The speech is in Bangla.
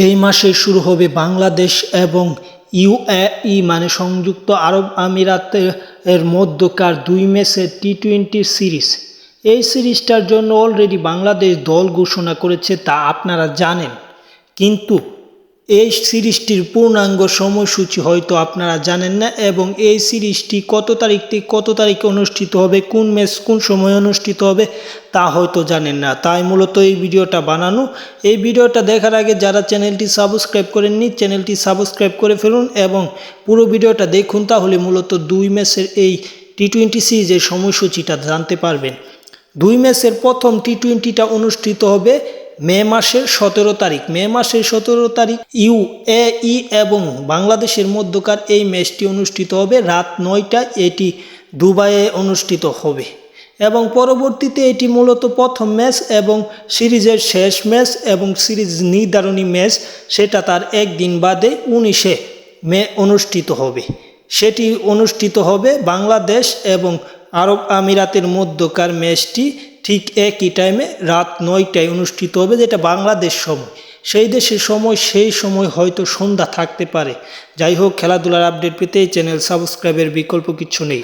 এই মাসে শুরু হবে বাংলাদেশ এবং ইউএই মানে সংযুক্ত আরব আমিরাতের মধ্যকার ২ ম্যাচের টি-20 সিরিজ। এই সিরিজটার জন্য অলরেডি বাংলাদেশ দল ঘোষণা করেছে, তা আপনারা জানেন। কিন্তু এই সিরিজটির পূর্ণাঙ্গ সময়সূচি হয়তো আপনারা জানেন না, এবং এই সিরিজটি কত তারিখ থেকে কত তারিখে অনুষ্ঠিত হবে, কোন ম্যাচ কোন সময় অনুষ্ঠিত হবে তা হয়তো জানেন না। তাই মূলত এই ভিডিওটা বানানো। এই ভিডিওটা দেখার আগে যারা চ্যানেলটি সাবস্ক্রাইব করেননি, চ্যানেলটি সাবস্ক্রাইব করে ফেলুন এবং পুরো ভিডিওটা দেখুন, তাহলে মূলত ২ ম্যাচের এই টি-20 সিরিজের সময়সূচিটা জানতে পারবেন। ২ ম্যাচের প্রথম টি-20টা অনুষ্ঠিত হবে মে মাসের ১৭ তারিখ। মে মাসের ১৭ তারিখ ইউএই এবং বাংলাদেশের মধ্যকার এই ম্যাচটি অনুষ্ঠিত হবে রাত ৯টায়। এটি দুবাইয়ে অনুষ্ঠিত হবে এবং পরবর্তীতে এটি মূলত প্রথম ম্যাচ এবং সিরিজের শেষ ম্যাচ এবং সিরিজ নির্ধারণী ম্যাচ, সেটা তার একদিন বাদে ১৯শে মে অনুষ্ঠিত হবে। সেটি অনুষ্ঠিত হবে বাংলাদেশ এবং আরব আমিরাতের মধ্যকার ম্যাচটি ঠিক একই টাইমে রাত ৯টায় অনুষ্ঠিত হবে, যেটা বাংলাদেশ সময়। সেই দেশের সময় সেই সময় হয়তো সন্ধ্যা থাকতে পারে। যাই হোক, খেলাধুলার আপডেট পেতে এই চ্যানেল সাবস্ক্রাইবের বিকল্প কিছু নেই।